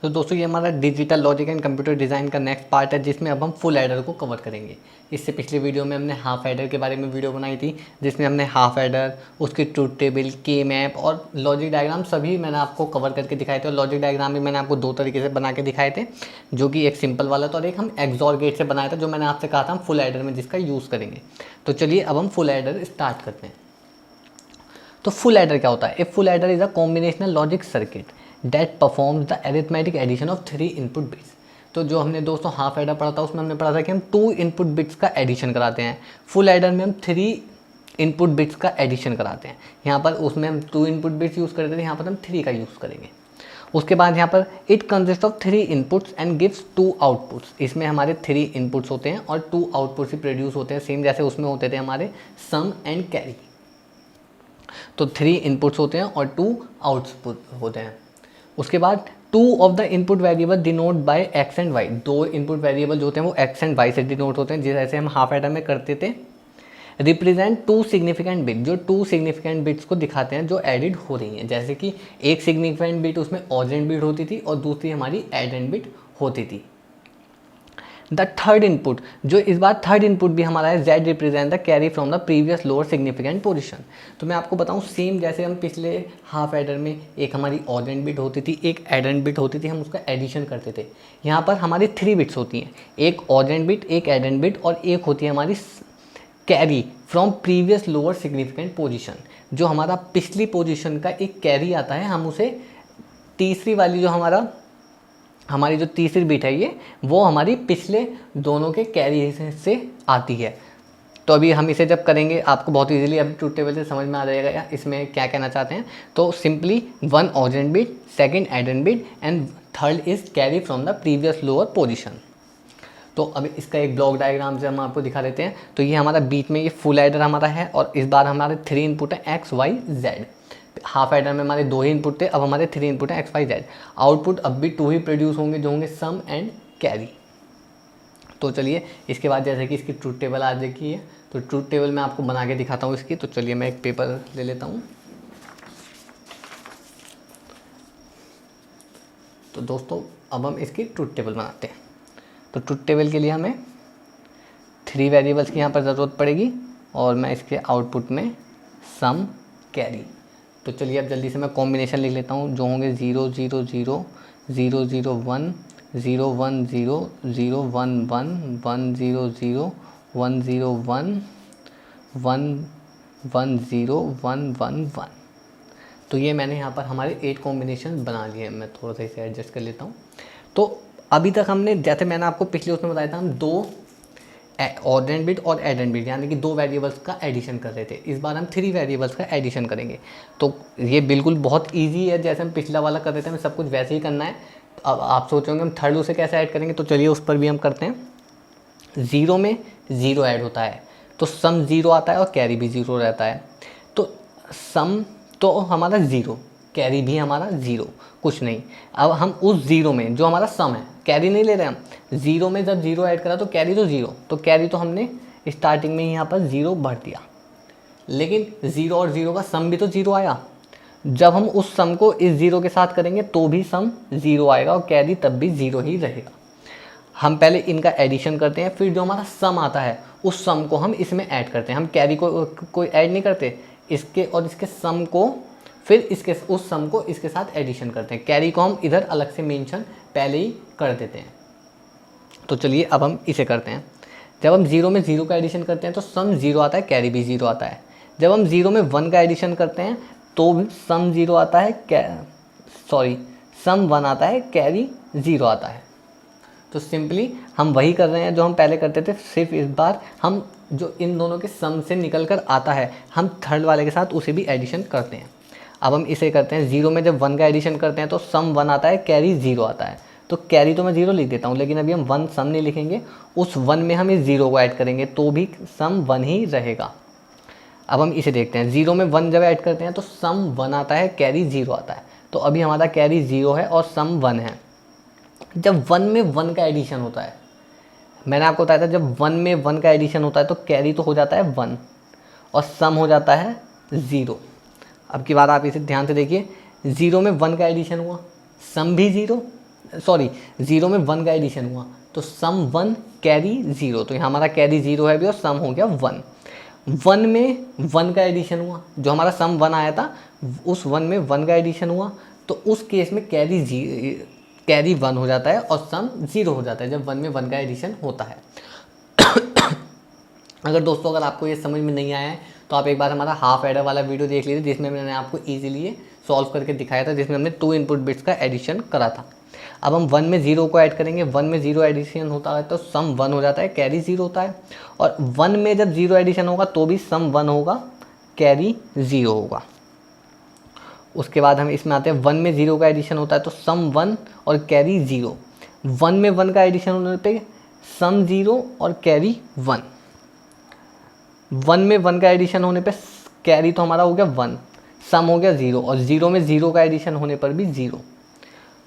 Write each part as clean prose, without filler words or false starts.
तो दोस्तों ये हमारा digital logic and computer design का नेक्स्ट पार्ट है, जिसमें अब हम फुल एडर को कवर करेंगे। इससे पिछले वीडियो में हमने हाफ एडर के बारे में वीडियो बनाई थी, जिसमें हमने हाफ एडर, उसकी ट्रूथ टेबल, के मैप और लॉजिक डायग्राम सभी मैंने आपको कवर करके दिखाए थे। और लॉजिक डायग्राम भी मैंने आपको दो तरीके से बना के दिखाए थे, जो कि एक सिंपल वाला था और एक हम एक्सॉर गेट से बनाया था, जो मैंने आपसे कहा था हम फुल एडर में जिसका यूज़ करेंगे। तो चलिए अब हम फुल एडर स्टार्ट करते हैं। तो फुल एडर क्या होता है? A full adder is a combinational logic circuit that performs the arithmetic addition of 3 input bits. तो जो हमने दोस्तों हाफ एडर पढ़ा था, उसमें हमने पढ़ा था कि हम 2 इनपुट बिट्स का एडिशन कराते हैं। फुल एडर में हम 3 इनपुट बिट्स का एडिशन कराते हैं। यहाँ पर उसमें हम 2 इनपुट बिट्स यूज़ करते थे, यहाँ पर हम 3 का यूज़ करेंगे। उसके बाद यहाँ पर it consist of 3 inputs and gives 2 outputs. इसमें हमारे 3 इनपुट्स होते हैं और 2 आउटपुट्स ही प्रोड्यूस होते हैं, सेम जैसे उसमें होते थे हमारे सम एंड कैरी। तो 3 इनपुट्स होते हैं और 2 आउटपुट होते हैं। उसके बाद 2 of the input variable denote by X and Y. 2 input variable जो होते हैं वो एक्स एंड वाई से डिनोट होते हैं, जैसे हम हाफ एडर में करते थे। रिप्रेजेंट 2 सिग्निफिकेंट बिट, जो 2 सिग्निफिकेंट बिट्स को दिखाते हैं जो एडिड हो रही हैं। जैसे कि एक सिग्निफिकेंट बिट उसमें ऑजेंट बिट होती थी और दूसरी हमारी एडेंट बिट होती थी। द थर्ड इनपुट, जो इस बार थर्ड इनपुट भी हमारा है, Z represent the carry from the previous lower significant position. तो मैं आपको बताऊं, सेम जैसे हम पिछले हाफ एडर में एक हमारी ऑडेंट बिट होती थी, एक एडेंट बिट होती थी, हम उसका एडिशन करते थे। यहाँ पर हमारी 3 बिट्स होती हैं, एक ऑडेंट बिट, एक एडेंट बिट और एक होती है हमारी carry from previous lower significant position. जो हमारा पिछली पोजीशन का एक कैरी आता है, हम उसे तीसरी वाली जो हमारी जो तीसरी बिट है ये, वो हमारी पिछले दोनों के कैरी से आती है। तो अभी हम इसे जब करेंगे आपको बहुत इजीली अभी ट्रूथ टेबल से समझ में आ जाएगा या इसमें क्या कहना चाहते हैं। तो simply 1 augend bit, second addend bit and third is carry from the previous lower position. तो अभी इसका एक ब्लॉक डायग्राम से हम आपको दिखा देते हैं। तो ये हमारा बीच में ये फुल एडर हमारा है और इस बार हमारे 3 इनपुट है X Y Z. Half adder में हमारे 2 ही इनपुट थे, अब हमारे 3 इनपुट है एक्स वाई जेड। आउटपुट अब भी 2 ही प्रोड्यूस होंगे, जो होंगे सम एंड कैरी। तो चलिए इसके बाद जैसे कि इसकी ट्रूथ टेबल आ जाएगी है, तो ट्रूथ टेबल मैं आपको बना के दिखाता हूँ इसकी। तो चलिए मैं एक पेपर ले लेता हूँ। तो दोस्तों अब हम इसकी ट्रूथ टेबल बनाते हैं। तो ट्रूथ टेबल के लिए हमें 3 वेरिएबल्स की यहाँ पर ज़रूरत पड़ेगी और मैं इसके आउटपुट में सम कैरी। तो चलिए अब जल्दी से मैं कॉम्बिनेशन लिख लेता हूँ, जो होंगे 0 0 0 0 0 1 0 1 0 0 1 1 1 0 0 1 0 1 1 1 0 1 1 1। तो ये मैंने यहाँ पर हमारे 8 कॉम्बिनेशन बना लिए हैं। मैं थोड़ा सा इसे एडजस्ट कर लेता हूँ। तो अभी तक हमने, जैसे मैंने आपको पिछले उसमें बताया था, हम 2 ऑडेंट बिट और एडेंट बिट यानी कि 2 वेरिएबल्स का एडिशन कर रहे थे। इस बार हम 3 वेरिएबल्स का एडिशन करेंगे। तो ये बिल्कुल बहुत इजी है, जैसे हम पिछला वाला कर रहे थे हमें सब कुछ वैसे ही करना है। तो अब आप सोचोगे हम थर्ड उसे कैसे ऐड करेंगे, तो चलिए उस पर भी हम करते हैं। 0 में 0 ऐड होता है तो सम 0 आता है और कैरी भी 0 रहता है। तो सम तो हमारा 0, कैरी भी हमारा 0, कुछ नहीं। अब हम उस 0 में जो हमारा सम है, कैरी नहीं ले रहे हम, 0 में जब 0 ऐड करा तो कैरी तो 0, तो कैरी तो हमने स्टार्टिंग में ही यहाँ पर 0 भर दिया। लेकिन 0 और 0 का सम भी तो 0 आया। जब हम उस सम को इस 0 के साथ करेंगे तो भी सम 0 आएगा और कैरी तब भी 0 ही रहेगा। हम पहले इनका एडिशन करते हैं, फिर जो हमारा सम आता है उस सम को हम इसमें ऐड करते हैं। हम कैरी को कोई ऐड नहीं करते, इसके और इसके सम को, फिर इसके उस सम को इसके साथ एडिशन करते हैं। कैरी को हम इधर अलग से मेंशन पहले ही कर देते हैं। तो चलिए अब हम इसे करते हैं। जब हम 0 में 0 का एडिशन करते हैं तो सम 0 आता है, कैरी भी 0 आता है। जब हम 0 में 1 का एडिशन करते हैं तो भी सम 0 आता है, सम 1 आता है, कैरी 0 आता है। तो सिंपली हम वही कर रहे हैं जो हम पहले करते थे, सिर्फ इस बार हम जो इन दोनों के सम से निकल कर आता है, हम थर्ड वाले के साथ उसे भी एडिशन करते हैं। अब हम इसे करते हैं। 0 में जब 1 का एडिशन करते हैं तो सम 1 आता है, कैरी 0 आता है। तो कैरी तो मैं 0 लिख देता हूँ, लेकिन अभी हम 1 सम नहीं लिखेंगे, उस 1 में हम इस 0 को ऐड करेंगे तो भी सम 1 ही रहेगा। अब हम इसे देखते हैं। 0 में 1 जब ऐड करते हैं तो सम 1 आता है, कैरी 0 आता है। तो अभी हमारा कैरी 0 है और सम 1 है। जब 1 में 1 का एडिशन होता है, मैंने आपको बताया था जब 1 में 1 का एडिशन होता है तो कैरी तो हो जाता है 1 और सम हो जाता है 0। अब की बात आप इसे ध्यान से देखिए, 0 में 1 का एडिशन हुआ, सम भी 0, सॉरी 0 में 1 का एडिशन हुआ तो सम 1 कैरी 0, तो यहाँ हमारा कैरी 0 है भी और सम हो गया 1। 1 में 1 का एडिशन हुआ, जो हमारा सम 1 आया था उस 1 में 1 का एडिशन हुआ, तो उस केस में कैरी 1 हो जाता है और सम 0 हो जाता है जब 1 में 1 का एडिशन होता है। अगर दोस्तों अगर आपको ये समझ में नहीं आया है तो आप एक बार हमारा हाफ एडर वाला वीडियो देख लीजिए, जिसमें मैंने आपको ईजिली ये सॉल्व करके दिखाया था, जिसमें हमने 2 इनपुट बिट्स का एडिशन करा था। अब हम 1 में 0 को ऐड करेंगे, 1 में 0 एडिशन होता है तो सम 1 हो जाता है, कैरी 0 होता है, और 1 में जब 0 एडिशन होगा तो भी सम 1 होगा, कैरी 0 होगा। उसके बाद हम इसमें आते हैं 1 में 0 का एडिशन होता है तो सम 1 और कैरी 0। 1 में 1 का एडिशन होने पे सम 0 और कैरी 1। 1 में 1 का एडिशन होने पे कैरी तो हमारा हो गया 1, सम हो गया 0, और 0 में 0 का एडिशन होने पर भी 0।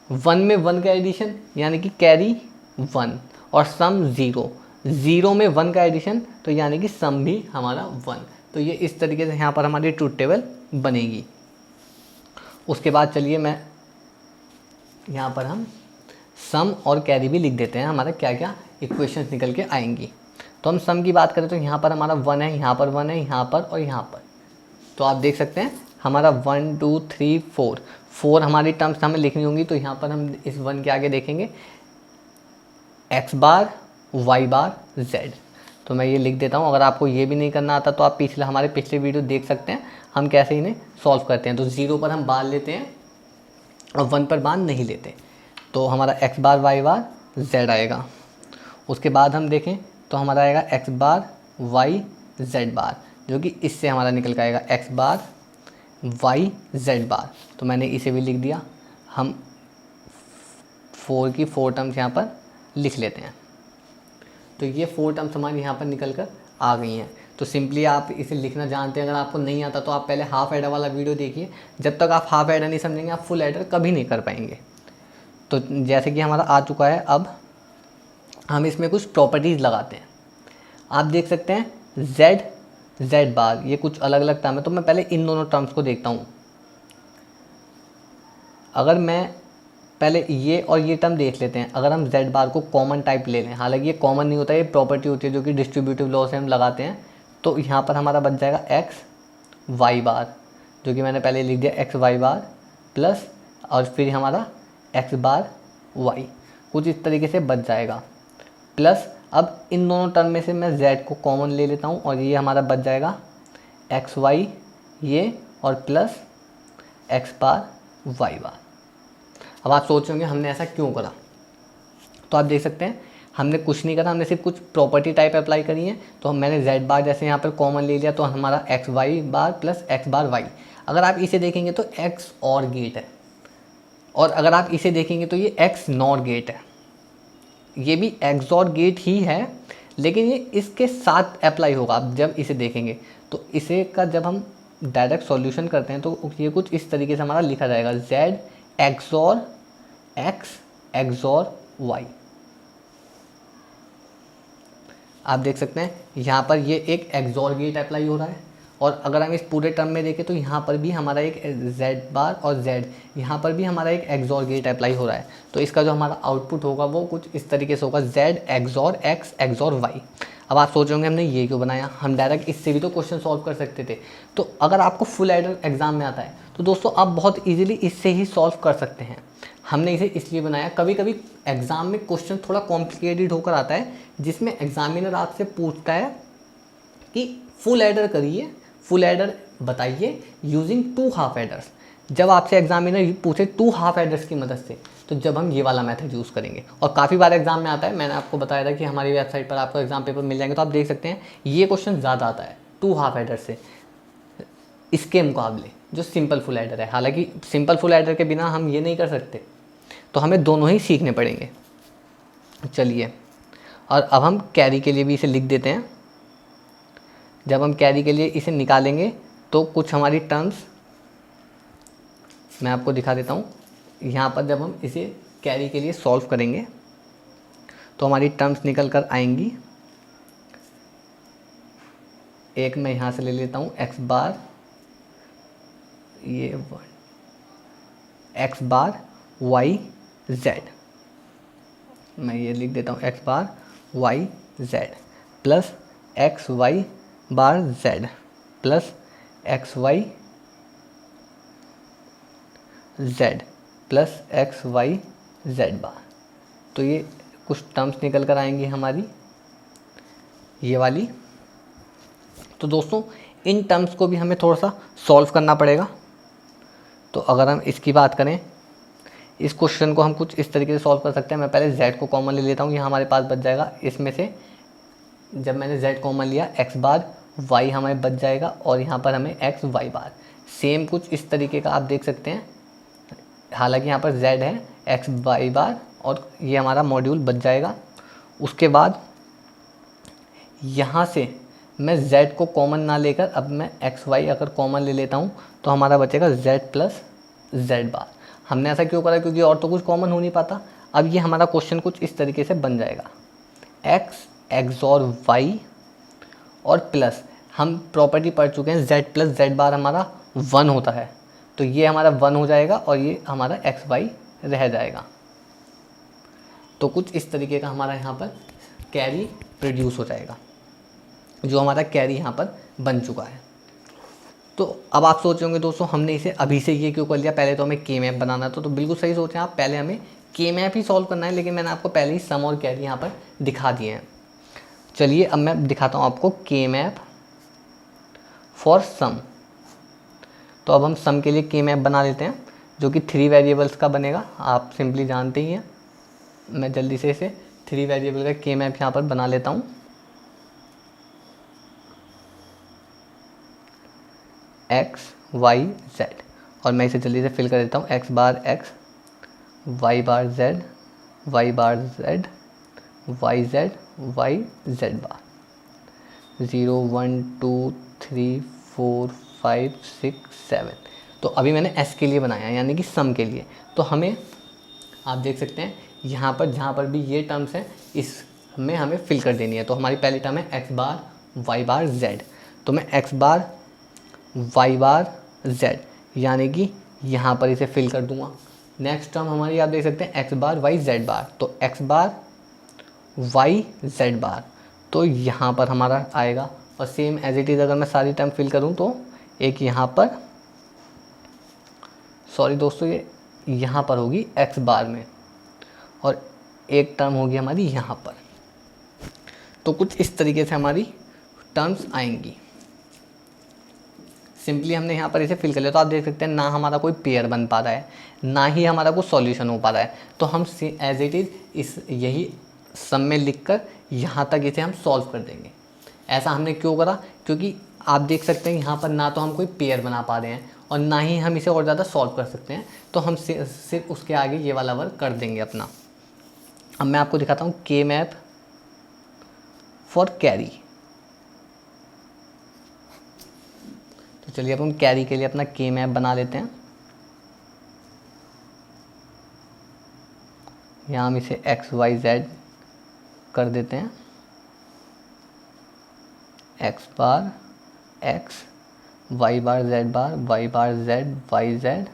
1 में 1 का एडिशन यानी कि कैरी 1 और सम 0। 0 में 1 का एडिशन तो यानी कि सम भी हमारा 1। तो ये इस तरीके से यहाँ पर हमारी ट्रूथ टेबल बनेगी। उसके बाद चलिए मैं यहाँ पर हम सम और कैरी भी लिख देते हैं, हमारा क्या क्या इक्वेशंस निकल के आएंगी। तो हम सम की बात करें तो यहाँ पर हमारा 1 है, यहाँ पर 1 है, यहाँ पर और यहाँ पर। तो आप देख सकते हैं हमारा 1 2 3 4 हमारी टर्म्स हमें लिखनी होंगी। तो यहाँ पर हम इस 1 के आगे देखेंगे x बार y बार z। तो मैं ये लिख देता हूँ। अगर आपको ये भी नहीं करना आता तो आप हमारे पिछले वीडियो देख सकते हैं हम कैसे इन्हें सॉल्व करते हैं। तो 0 पर हम बार लेते हैं और 1 पर बार नहीं लेते। तो हमारा x बार y बार z आएगा। उसके बाद हम देखें तो हमारा आएगा x बार y z बार, जो कि इससे हमारा निकल कर आएगा x बार y z बार। तो मैंने इसे भी लिख दिया। हम 4 की 4 टर्म्स यहाँ पर लिख लेते हैं। तो ये 4 टर्म्स हमारी यहाँ पर निकल कर आ गई हैं। तो सिंपली आप इसे लिखना जानते हैं। अगर आपको नहीं आता तो आप पहले हाफ एडर वाला वीडियो देखिए। जब तक आप हाफ एडर नहीं समझेंगे आप फुल एडर कभी नहीं कर पाएंगे। तो जैसे कि हमारा आ चुका है, अब हम इसमें कुछ प्रॉपर्टीज़ लगाते हैं। आप देख सकते हैं z बार, ये कुछ अलग अलग टर्म है। तो मैं पहले इन दोनों टर्म्स को देखता हूँ। अगर मैं पहले ये और ये टर्म देख लेते हैं। अगर हम z बार को कॉमन टाइप ले लें, हालांकि ये कॉमन नहीं होता है, ये प्रॉपर्टी होती है जो कि डिस्ट्रीब्यूटिव लॉ से हम लगाते हैं। तो यहाँ पर हमारा बच जाएगा x y बार, जो कि मैंने पहले लिख दिया x y बार प्लस, और फिर हमारा x बार y कुछ इस तरीके से बच जाएगा प्लस। अब इन दोनों टर्म में से मैं z को कॉमन ले लेता हूँ और ये हमारा बच जाएगा x y ये और प्लस x बार y बार। अब आप सोच रहे होंगे हमने ऐसा क्यों करा। तो आप देख सकते हैं हमने कुछ नहीं करा, हमने सिर्फ कुछ प्रॉपर्टी टाइप अप्लाई करी है। तो मैंने z बार जैसे यहाँ पर कॉमन ले लिया तो हमारा x y बार प्लस x बार y। अगर आप इसे देखेंगे तो x और गेट है, और अगर आप इसे देखेंगे तो ये x नॉर गेट है। ये भी XOR गेट ही है, लेकिन ये इसके साथ अप्लाई होगा। आप जब इसे देखेंगे तो इसे का जब हम डायरेक्ट सॉल्यूशन करते हैं तो ये कुछ इस तरीके से हमारा लिखा जाएगा Z XOR X XOR Y। आप देख सकते हैं यहाँ पर ये एक XOR गेट अप्लाई हो रहा है, और अगर हम इस पूरे टर्म में देखें तो यहाँ पर भी हमारा एक z बार और z, यहाँ पर भी हमारा एक XOR गेट अप्लाई हो रहा है। तो इसका जो हमारा आउटपुट होगा वो कुछ इस तरीके से होगा z XOR x XOR y। अब आप सोच होंगे हमने ये क्यों बनाया, हम डायरेक्ट इससे भी तो क्वेश्चन सॉल्व कर सकते थे। तो अगर आपको फुल एडर एग्जाम में आता है तो दोस्तों आप बहुत ईजिली इससे ही सॉल्व कर सकते हैं। हमने इसे इसलिए बनाया, कभी कभी एग्ज़ाम में क्वेश्चन थोड़ा कॉम्प्लिकेटेड होकर आता है, जिसमें एग्जामिनर आपसे पूछता है कि फुल एडर करिए, फुल एडर बताइए यूजिंग 2 हाफ एडर्स। जब आपसे एग्जामिनर पूछे 2 हाफ एडर्स की मदद से, तो जब हम ये वाला मेथड यूज़ करेंगे। और काफ़ी बार एग्जाम में आता है, मैंने आपको बताया था कि हमारी वेबसाइट पर आपको एग्जाम पेपर मिल जाएंगे। तो आप देख सकते हैं ये क्वेश्चन ज़्यादा आता है 2 हाफ एडर से इसके मुकाबले जो सिंपल फुल एडर है। हालांकि सिंपल फुल एडर के बिना हम ये नहीं कर सकते, तो हमें दोनों ही सीखने पड़ेंगे। चलिए, और अब हम कैरी के लिए भी इसे लिख देते हैं। जब हम कैरी के लिए इसे निकालेंगे तो कुछ हमारी टर्म्स मैं आपको दिखा देता हूँ। यहाँ पर जब हम इसे कैरी के लिए सॉल्व करेंगे तो हमारी टर्म्स निकल कर आएंगी। एक मैं यहाँ से ले लेता हूँ x बार, ये x बार y z, मैं ये लिख देता हूँ x bar y z plus x y bar z plus x Y z plus x Y z bar. तो ये कुछ टर्म्स निकल कर आएंगी हमारी ये वाली। तो दोस्तों इन टर्म्स को भी हमें थोड़ा सा सॉल्व करना पड़ेगा। तो अगर हम इसकी बात करें, इस क्वेश्चन को हम कुछ इस तरीके से सॉल्व कर सकते हैं। मैं पहले z को कॉमन ले लेता हूँ, ये हमारे पास बच जाएगा इसमें से। जब मैंने z कॉमन लिया x बार y हमें बच जाएगा और यहाँ पर हमें x y बार। सेम कुछ इस तरीके का आप देख सकते हैं, हालांकि यहाँ पर z है x y बार और ये हमारा मॉड्यूल बच जाएगा। उसके बाद यहाँ से मैं z को कॉमन ना लेकर अब मैं एक्स वाई अगर कॉमन ले लेता हूँ तो हमारा बचेगा z प्लस जेड बार। हमने ऐसा क्यों करा, क्योंकि और तो कुछ कॉमन हो नहीं पाता। अब ये हमारा क्वेश्चन कुछ इस तरीके से बन जाएगा, x और y और प्लस हम प्रॉपर्टी पढ़ चुके हैं z प्लस जेड बार हमारा 1 होता है, तो ये हमारा 1 हो जाएगा और ये हमारा एक्स वाई रह जाएगा। तो कुछ इस तरीके का हमारा यहाँ पर कैरी प्रोड्यूस हो जाएगा, जो हमारा कैरी यहाँ पर बन चुका है। तो अब आप सोच रहे होंगे दोस्तों हमने इसे अभी से ये क्यों कर लिया, पहले तो हमें के मैप बनाना था। तो बिल्कुल सही सोचें आप, पहले हमें के मैप ही सॉल्व करना है, लेकिन मैंने आपको पहले ही सम और कैरी यहाँ पर दिखा दिए हैं। चलिए अब मैं दिखाता हूँ आपको के मैप फॉर सम। तो अब हम सम के लिए के मैप बना लेते हैं, जो कि 3 वेरिएबल्स का बनेगा। आप सिंपली जानते ही हैं, मैं जल्दी से इसे 3 वेरिएबल का के मैप यहाँ पर बना लेता हूँ। एक्स वाई जेड, और मैं इसे जल्दी से फिल कर देता हूँ। एक्स बार x, y bar Z, Y bar Z, Y z बार। 0 1 2 3 4 5 6 7। तो अभी मैंने एस के लिए बनाया, यानी कि सम के लिए। तो हमें आप देख सकते हैं यहाँ पर जहाँ पर भी ये टर्म्स हैं इसमें हमें फिल कर देनी है। तो हमारी पहली टर्म है x bar Y bar Z, तो मैं x bar Y bar Z यानी कि यहाँ पर इसे फिल कर दूंगा। नेक्स्ट टर्म हमारी आप देख सकते हैं x bar y z bar, तो x bar y z bar, तो यहाँ पर हमारा आएगा। और सेम एज इट इज़ अगर मैं सारी टर्म फिल करूँ तो एक यहाँ पर, सॉरी दोस्तों, ये यहाँ पर होगी एक्स बार में और एक टर्म होगी हमारी यहाँ पर। तो कुछ इस तरीके से हमारी टर्म्स आएंगी। सिंपली हमने यहाँ पर इसे फिल कर लिया। तो आप देख सकते हैं ना हमारा कोई पेयर बन पा रहा है, ना ही हमारा कोई सॉल्यूशन हो पा रहा है। तो हम एज इट इज़ इस यही सम में लिखकर यहाँ तक इसे हम सॉल्व कर देंगे। ऐसा हमने क्यों करा, क्योंकि आप देख सकते हैं यहाँ पर ना तो हम कोई पेयर बना पा रहे हैं और ना ही हम इसे और ज़्यादा सॉल्व कर सकते हैं। तो हम सिर्फ उसके आगे ये वाला वर्क कर देंगे अपना। अब मैं आपको दिखाता हूँ के मैप फॉर कैरी। तो चलिए अब हम कैरी के लिए अपना के मैप बना लेते हैं। यहाँ हम इसे एक्स वाई जेड कर देते हैं। एक्स बार एक्स, वाई बार जेड बार, Y bar Z, Y Z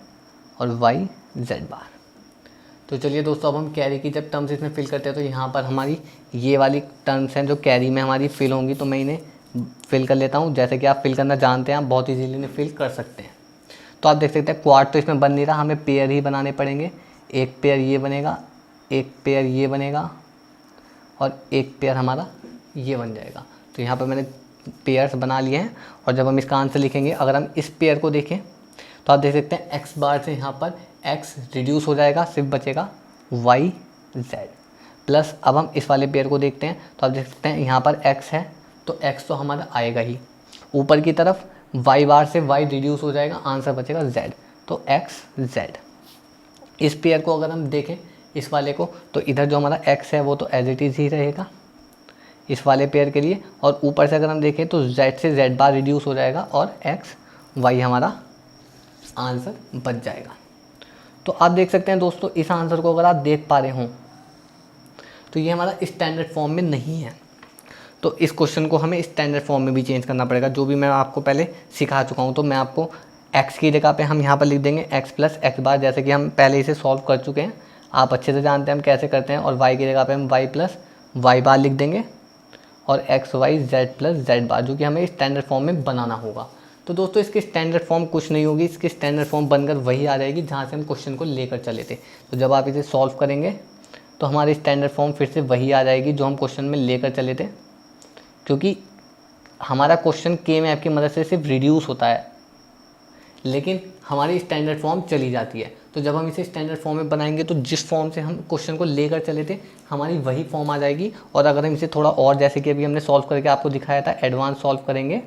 और वाई जेड बार। तो चलिए दोस्तों अब हम कैरी की जब टर्म्स इसमें फिल करते हैं तो यहाँ पर हमारी ये वाली टर्म्स हैं जो कैरी में हमारी फिल होंगी। तो मैं इन्हें फिल कर लेता हूँ। जैसे कि आप फिल करना जानते हैं, आप बहुत ईजीली इन्हें फिल कर सकते हैं। तो आप देख सकते हैं क्वाड तो इसमें बन नहीं रहा, हमें पेयर ही बनाने पड़ेंगे। एक पेयर ये बनेगा, एक पेयर ये बनेगा और एक पेयर हमारा ये बन जाएगा। तो यहाँ पर मैंने पेयर्स बना लिए हैं। और जब हम इसका आंसर लिखेंगे, अगर हम इस पेयर को देखें तो आप देख सकते हैं एक्स बार से यहाँ पर एक्स रिड्यूस हो जाएगा, सिर्फ बचेगा वाई जेड प्लस। अब हम इस वाले पेयर को देखते हैं तो आप देख सकते हैं यहाँ पर एक्स है तो एक्स तो हमारा आएगा ही। ऊपर की तरफ वाई बार से वाई रिड्यूस हो जाएगा, आंसर बचेगा जेड, तो एक्स जेड। इस पेयर को अगर हम देखें इस वाले को, तो इधर जो हमारा एक्स है वो तो एज इट इज़ ही रहेगा इस वाले पेयर के लिए। और ऊपर से अगर हम देखें तो जेड से जेड बार रिड्यूस हो जाएगा और एक्स वाई हमारा आंसर बच जाएगा। तो आप देख सकते हैं दोस्तों, इस आंसर को अगर आप देख पा रहे हों तो ये हमारा स्टैंडर्ड फॉर्म में नहीं है। तो इस क्वेश्चन को हमें स्टैंडर्ड फॉर्म में भी चेंज करना पड़ेगा, जो भी मैं आपको पहले सिखा चुका हूँ। तो मैं आपको एक्स की जगह पे हम यहाँ पर लिख देंगे एक्स प्लस एक्स बार, जैसे कि हम पहले इसे सॉल्व कर चुके हैं। आप अच्छे से जानते हैं हम कैसे करते हैं। और y की जगह पे हम y प्लस वाई बार लिख देंगे और x Y z plus z bar, जो कि हमें स्टैंडर्ड फॉर्म में बनाना होगा। तो दोस्तों इसकी स्टैंडर्ड फॉर्म कुछ नहीं होगी, इसकी स्टैंडर्ड फॉर्म बनकर वही आ जाएगी जहाँ से हम क्वेश्चन को लेकर चले थे। तो जब आप इसे सॉल्व करेंगे तो हमारी स्टैंडर्ड फॉर्म फिर से वही आ जाएगी जो हम क्वेश्चन में लेकर चले थे, क्योंकि हमारा क्वेश्चन के मैप की मदद से सिर्फ रिड्यूस होता है, लेकिन हमारी स्टैंडर्ड फॉर्म चली जाती है। तो जब हम इसे स्टैंडर्ड फॉर्म में बनाएंगे तो जिस फॉर्म से हम क्वेश्चन को लेकर चले थे हमारी वही फॉर्म आ जाएगी। और अगर हम इसे थोड़ा और, जैसे कि अभी हमने सॉल्व करके आपको दिखाया था, एडवांस सॉल्व करेंगे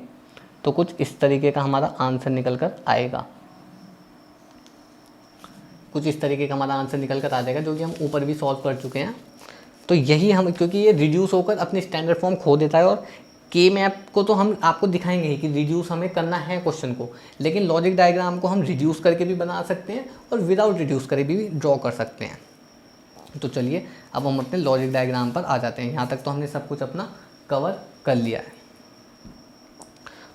तो कुछ इस तरीके का हमारा आंसर निकल कर आएगा, कुछ इस तरीके का हमारा आंसर निकल कर आ जाएगा, जो कि हम ऊपर भी सॉल्व कर चुके हैं। तो यही हम, क्योंकि ये रिड्यूस होकर अपनी स्टैंडर्ड फॉर्म खो देता है, और के मैप को तो हम आपको दिखाएंगे ही कि रिड्यूस हमें करना है क्वेश्चन को, लेकिन लॉजिक डायग्राम को हम रिड्यूस करके भी बना सकते हैं और विदाउट रिड्यूस करके भी ड्रॉ कर सकते हैं। तो चलिए अब हम अपने लॉजिक डायग्राम पर आ जाते हैं। यहाँ तक तो हमने सब कुछ अपना कवर कर लिया है।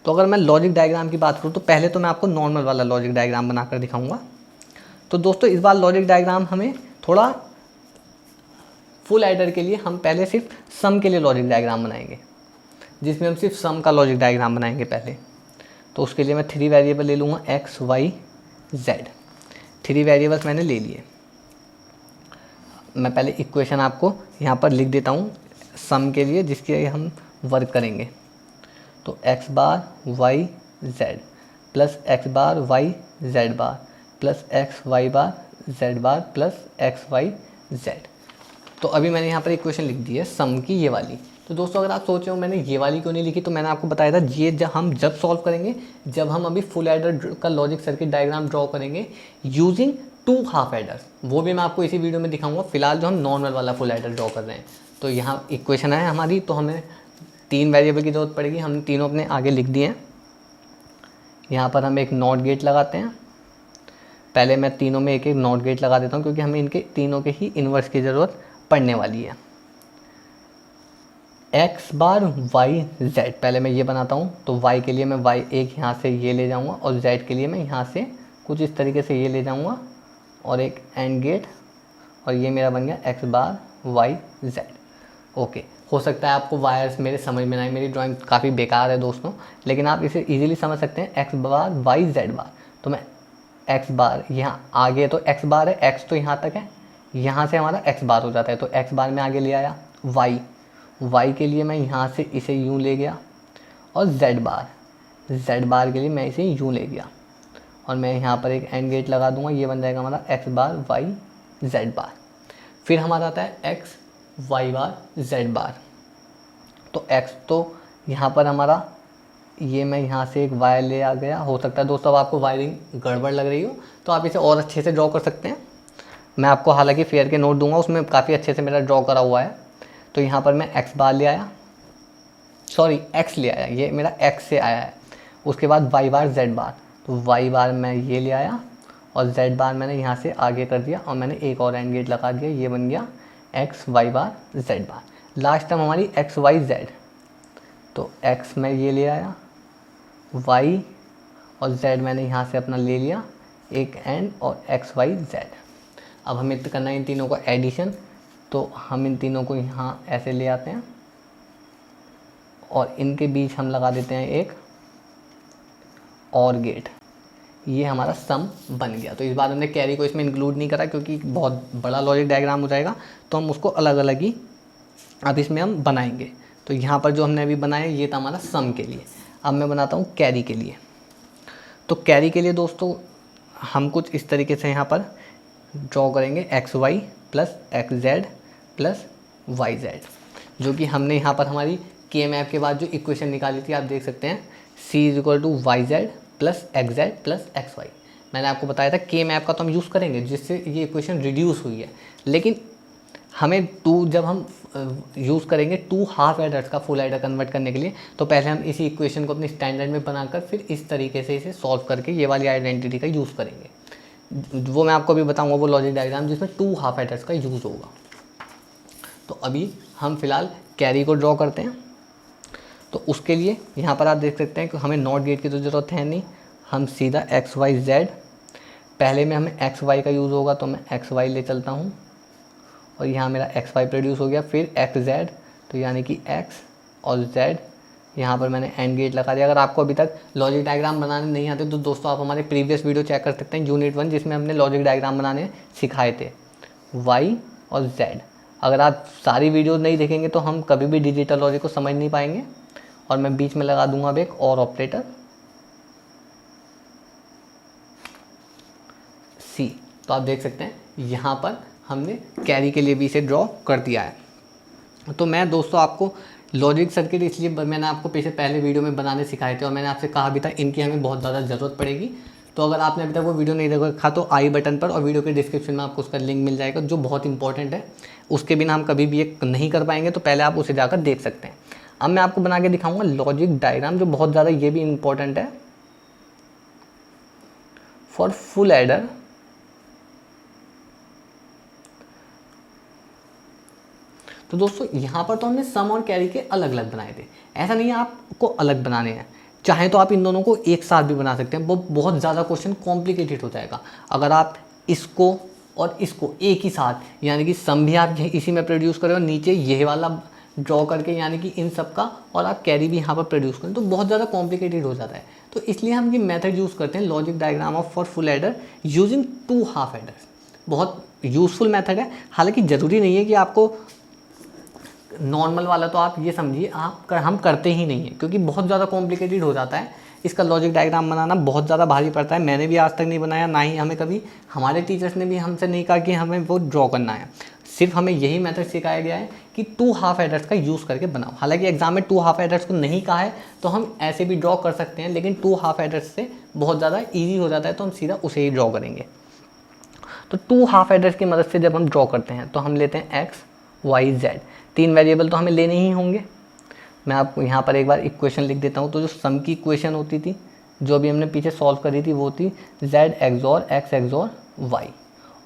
तो अगर मैं लॉजिक डायग्राम की बात करूँ तो पहले तो मैं आपको नॉर्मल वाला लॉजिक डायग्राम बनाकर दिखाऊंगा। तो दोस्तों इस बार लॉजिक डायग्राम हमें थोड़ा फुल एडर के लिए हम पहले सिर्फ सम के लिए लॉजिक डायग्राम बनाएंगे, जिसमें हम सिर्फ सम का लॉजिक डायग्राम बनाएंगे पहले। तो उसके लिए मैं 3 वेरिएबल ले लूँगा, एक्स वाई जेड। 3 वेरिएबल्स मैंने ले लिए। मैं पहले इक्वेशन आपको यहाँ पर लिख देता हूँ सम के लिए, जिसके हम वर्क करेंगे। तो x bar y z plus x bar y z बार plus x y bar Z बार प्लस एक्स वाई जेड। तो अभी मैंने यहाँ पर इक्वेशन लिख दी है सम की, ये वाली। तो दोस्तों अगर आप सोच रहे हो मैंने ये वाली क्यों नहीं लिखी, तो मैंने आपको बताया था ये जब सॉल्व करेंगे, जब हम अभी फुल एडर का लॉजिक सर्किट डायग्राम ड्रॉ करेंगे यूजिंग 2 हाफ एडर्स, वो भी मैं आपको इसी वीडियो में दिखाऊंगा। फिलहाल जो हम नॉर्मल वाला फुल एडर ड्रॉ कर रहे हैं, तो यहाँ इक्वेशन है हमारी, तो हमें 3 वेरिएबल की जरूरत पड़ेगी। हमने तीनों अपने आगे लिख दिए हैं। यहाँ पर हम एक नॉट गेट लगाते हैं। पहले मैं तीनों में एक एक नॉट गेट लगा देता हूँ, क्योंकि हमें इनके तीनों के ही इन्वर्स की ज़रूरत पड़ने वाली है। एक्स बार वाई जेड, पहले मैं ये बनाता हूँ। तो वाई के लिए मैं वाई एक यहाँ से ये ले जाऊँगा, और जेड के लिए मैं यहाँ से कुछ इस तरीके से ये ले जाऊँगा, और एक एंड गेट, और ये मेरा बन गया x bar y Z. Okay, हो सकता है आपको वायर्स मेरे समझ में ना आए, मेरी ड्राइंग काफ़ी बेकार है दोस्तों, लेकिन आप इसे इजीली समझ सकते हैं। X bar y z bar, तो मैं एक्स बार यहाँ आगे, तो एक्स बार है, एक्स तो यहाँ तक है, यहाँ से हमारा एक्स बार हो जाता है। तो एक्स बार में आगे ले आया वाई के लिए मैं यहाँ से इसे यूँ ले गया, और जेड बार के लिए मैं इसे यूँ ले गया, और मैं यहाँ पर एक एंड गेट लगा दूंगा। ये बन जाएगा हमारा एक्स बार वाई जेड बार। फिर हमारा आता है X y bar Z bar. तो एक्स तो यहाँ पर हमारा, ये मैं यहाँ से एक वायर ले आ गया। हो सकता है दोस्तों अब आपको वायरिंग गड़बड़ लग रही हो, तो आप इसे और अच्छे से ड्रॉ कर सकते हैं। मैं आपको हालांकि फेयर के नोट दूंगा, उसमें काफ़ी अच्छे से मेरा ड्रॉ करा हुआ है। तो यहाँ पर मैं एक्स बार ले आया, सॉरी एक्स ले आया, ये मेरा एक्स से आया है। उसके बाद वाई बार जेड बार, तो वाई बार मैं ये ले आया, और जेड बार मैंने यहाँ से आगे कर दिया, और मैंने एक और एंड गेट लगा दिया। ये बन गया एक्स वाई बार जेड बार। लास्ट टाइम हमारी एक्स वाई जेड, तो एक्स मैं ये ले आया, वाई और जेड मैंने यहाँ से अपना ले लिया एक एंड, और एक्स वाई जेड। अब हमें करना है इन तीनों का एडिशन, तो हम इन तीनों को यहाँ ऐसे ले आते हैं, और इनके बीच हम लगा देते हैं एक और गेट। ये हमारा सम बन गया। तो इस बार हमने कैरी को इसमें इंक्लूड नहीं करा, क्योंकि बहुत बड़ा लॉजिक डायग्राम हो जाएगा, तो हम उसको अलग अलग ही अब इसमें हम बनाएंगे। तो यहाँ पर जो हमने अभी बनाया ये था हमारा सम के लिए। अब मैं बनाता हूँ कैरी के लिए। तो कैरी के लिए दोस्तों हम कुछ इस तरीके से यहाँ पर ड्रॉ करेंगे, X Y plus x Z plus Y Z, जो कि हमने यहाँ पर हमारी के मैप के बाद जो इक्वेशन निकाली थी आप देख सकते हैं, c is equal to y z plus x Z plus x y. मैंने आपको बताया था के मैप का तो हम यूज़ करेंगे, जिससे ये इक्वेशन रिड्यूस हुई है, लेकिन हमें जब हम यूज़ करेंगे 2 हाफ एडर्स का फुल एडर कन्वर्ट करने के लिए, तो पहले हम इसी इक्वेशन को अपनी स्टैंडर्ड में बनाकर फिर इस तरीके से इसे सॉल्व करके ये वाली आइडेंटिटी का यूज़ करेंगे। वो मैं आपको अभी बताऊंगा, वो लॉजिक डायग्राम जिसमें 2 हाफ एडर्स का यूज़ होगा। तो अभी हम फिलहाल कैरी को ड्रॉ करते हैं। तो उसके लिए यहाँ पर आप देख सकते हैं कि हमें नॉट गेट की तो ज़रूरत है नहीं, हम सीधा एक्स वाई जेड, पहले में हमें एक्स वाई का यूज़ होगा, तो मैं एक्स वाई ले चलता हूँ, और यहाँ मेरा एक्स वाई प्रोड्यूस हो गया, फिर एक्स जेड, तो यानी कि एक्स और जेड, यहाँ पर मैंने एंड गेट लगा दिया। अगर आपको अभी तक लॉजिक डायग्राम बनाने नहीं आते तो दोस्तों आप हमारे प्रीवियस वीडियो चेक कर सकते हैं, यूनिट 1, जिसमें हमने लॉजिक डायग्राम बनाने सिखाए थे, वाई और जेड। अगर आप सारी वीडियो नहीं देखेंगे तो हम कभी भी डिजिटल लॉजिक को समझ नहीं पाएंगे। और मैं बीच में लगा दूंगा अब एक और ऑपरेटर सी। तो आप देख सकते हैं यहाँ पर हमने कैरी के लिए भी इसे ड्रॉ कर दिया है। तो मैं दोस्तों आपको लॉजिक सर्किट इसलिए मैंने आपको पहले वीडियो में बनाने सिखाए थे, और मैंने आपसे कहा भी था इनकी हमें बहुत ज़्यादा ज़रूरत पड़ेगी। तो अगर आपने अभी तक वो वीडियो नहीं देखा तो आई बटन पर और वीडियो के डिस्क्रिप्शन में आपको उसका लिंक मिल जाएगा, जो बहुत इंपॉर्टेंट है। उसके बिना हम कभी भी ये नहीं कर पाएंगे, तो पहले आप उसे जाकर देख सकते हैं। अब मैं आपको बना के दिखाऊंगा लॉजिक डायग्राम, जो बहुत ज़्यादा ये भी इंपॉर्टेंट है फॉर फुल एडर तो दोस्तों यहाँ पर तो हमने सम और कैरी के अलग अलग बनाए थे। ऐसा नहीं है आपको अलग बनाने हैं, चाहे तो आप इन दोनों को एक साथ भी बना सकते हैं। वो बहुत ज़्यादा क्वेश्चन कॉम्प्लिकेटेड हो जाएगा अगर आप इसको और इसको एक ही साथ, यानी कि सम भी आप इसी में प्रोड्यूस करें और नीचे ये वाला ड्रॉ करके, यानी कि इन सब का, और आप कैरी भी यहाँ पर प्रोड्यूस करें, तो बहुत ज़्यादा कॉम्प्लिकेटेड हो जाता है। तो इसलिए हम ये मेथड यूज़ करते हैं, logic diagram of for full adder using 2 half aiders. बहुत यूज़फुल मेथड है। हालांकि ज़रूरी नहीं है कि आपको नॉर्मल वाला, तो आप ये समझिए हम करते ही नहीं हैं, क्योंकि बहुत ज़्यादा कॉम्प्लिकेटेड हो जाता है। इसका लॉजिक डायग्राम बनाना बहुत ज़्यादा भारी पड़ता है। मैंने भी आज तक नहीं बनाया, ना ही हमें कभी हमारे टीचर्स ने भी हमसे नहीं कहा कि हमें वो ड्रॉ करना है। सिर्फ हमें यही मेथड सिखाया गया है कि 2 हाफ एडर्स का यूज़ करके बनाओ। हालांकि एग्जाम में 2 हाफ एडर्स को नहीं कहा है, तो हम ऐसे भी ड्रॉ कर सकते हैं, लेकिन 2 हाफ एडर्स से बहुत ज़्यादा ईजी हो जाता है, तो हम सीधा उसे ही ड्रॉ करेंगे। तो 2 हाफ एडर्स की मदद से जब हम ड्रॉ करते हैं तो हम लेते हैं एक्स वाई जेड। 3 वेरिएबल तो हमें लेने ही होंगे। मैं आपको यहाँ पर एक बार इक्वेशन लिख देता हूँ। तो जो सम की इक्वेशन होती थी, जो अभी हमने पीछे सॉल्व करी थी, वो थी Z XOR X XOR Y,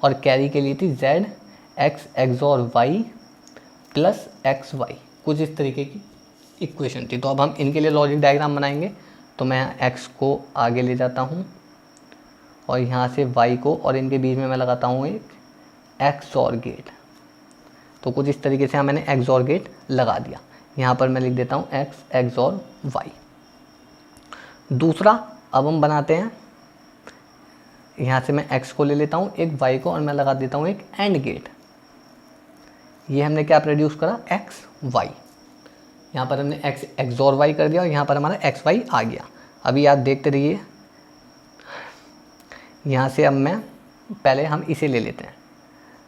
और कैरी के लिए थी Z X XOR Y plus x Y. कुछ इस तरीके की इक्वेशन थी। तो अब हम इनके लिए लॉजिक डायग्राम बनाएंगे। तो मैं एक्स को आगे ले जाता हूँ और यहाँ से वाई को, और इनके बीच में मैं लगाता हूँ एक एक्सॉर गेट। तो कुछ इस तरीके से मैंने एक्सॉर गेट लगा दिया। यहाँ पर मैं लिख देता हूँ एक्स एक्सॉर वाई। दूसरा अब हम बनाते हैं, यहाँ से मैं एक्स को ले लेता हूँ, एक वाई को, और मैं लगा देता हूँ एक एंड गेट। ये हमने क्या प्रोड्यूस करा, एक्स वाई। यहाँ पर हमने एक्स एक्सॉर वाई कर दिया और यहाँ पर हमारा एक्स वाई आ गया। अभी आप देखते रहिए। यहाँ से अब मैं पहले हम इसे ले लेते हैं,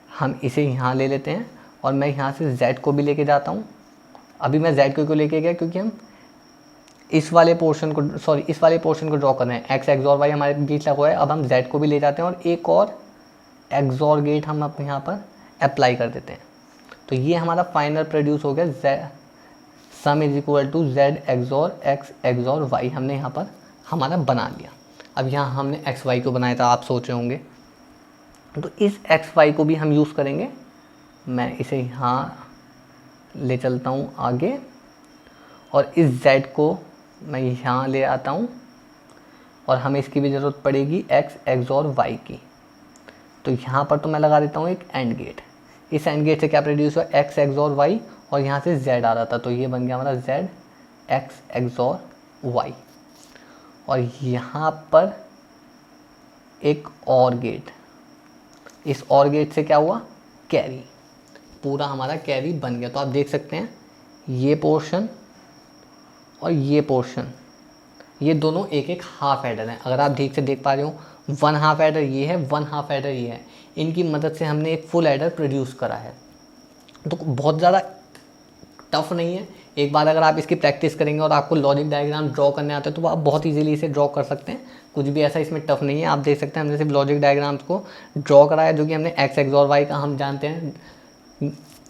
हम इसे यहाँ ले लेते हैं, और मैं यहाँ से z को भी लेके जाता हूँ। अभी मैं z को क्यों लेके गया, क्योंकि हम इस वाले पोर्शन को ड्रॉ कर रहे हैं। एक्स एक्सॉर वाई हमारे बीच लगा हुआ है। अब हम z को भी ले जाते हैं और एक और एक्सॉर गेट हम अब यहाँ पर अप्लाई कर देते हैं। तो ये हमारा फाइनल प्रोड्यूस हो गया, z sum is equal to z XOR X XOR Y. हमने यहाँ पर हमारा बना लिया। अब यहाँ हमने एक्स वाई को बनाया था, आप सोच रहे होंगे, तो इस एक्स वाई को भी हम यूज़ करेंगे। मैं इसे यहाँ ले चलता हूँ आगे, और इस z को मैं यहाँ ले आता हूँ, और हमें इसकी भी ज़रूरत पड़ेगी एक्स एक्सॉर वाई की। तो यहाँ पर तो मैं लगा देता हूँ एक एंड गेट। इस एंड गेट से क्या प्रोड्यूस हुआ, एक्स एक्सॉर वाई, और यहाँ से z आ रहा था, तो ये बन गया हमारा z एक्स एक्सॉर वाई। और यहाँ पर एक और गेट, इस और गेट से क्या हुआ, कैरी। पूरा हमारा कैरी बन गया। तो आप देख सकते हैं ये पोर्शन और ये पोर्शन, ये दोनों एक एक हाफ एडर हैं। अगर आप ठीक से देख पा रहे हो, 1 हाफ एडर ये है, 1 हाफ एडर ये है। इनकी मदद से हमने एक फुल एडर प्रोड्यूस करा है। तो बहुत ज़्यादा टफ नहीं है। एक बार अगर आप इसकी प्रैक्टिस करेंगे और आपको लॉजिक डायग्राम ड्रॉ करने आते हैं, तो आप बहुत इजीली इसे ड्रॉ कर सकते हैं। कुछ भी ऐसा इसमें टफ नहीं है। आप देख सकते हैं हमने सिर्फ लॉजिक डायग्राम्स को ड्रॉ कराया, जो कि हमने एक्स एक्सॉर वाई का हम जानते हैं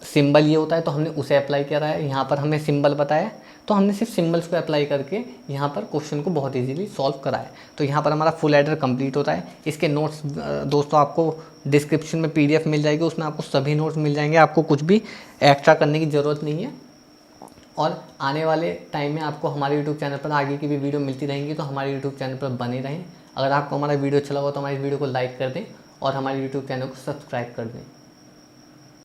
सिंबल ये होता है, तो हमने उसे अप्लाई करा है। यहाँ पर हमें सिंबल बताया, तो हमने सिर्फ सिंबल्स को अप्लाई करके यहाँ पर क्वेश्चन को बहुत इजीली सॉल्व करा है। तो यहाँ पर हमारा फुल एडर कंप्लीट होता है। इसके नोट्स दोस्तों आपको डिस्क्रिप्शन में PDF मिल जाएगी, उसमें आपको सभी नोट्स मिल जाएंगे। आपको कुछ भी एक्स्ट्रा करने की ज़रूरत नहीं है। और आने वाले टाइम में आपको हमारे YouTube चैनल पर आगे की भी वीडियो मिलती रहेंगी, तो हमारे YouTube चैनल पर बने रहें। अगर आपको हमारा वीडियो अच्छा लगा तो हमारे वीडियो को लाइक कर दें और हमारे YouTube चैनल को सब्सक्राइब कर दें।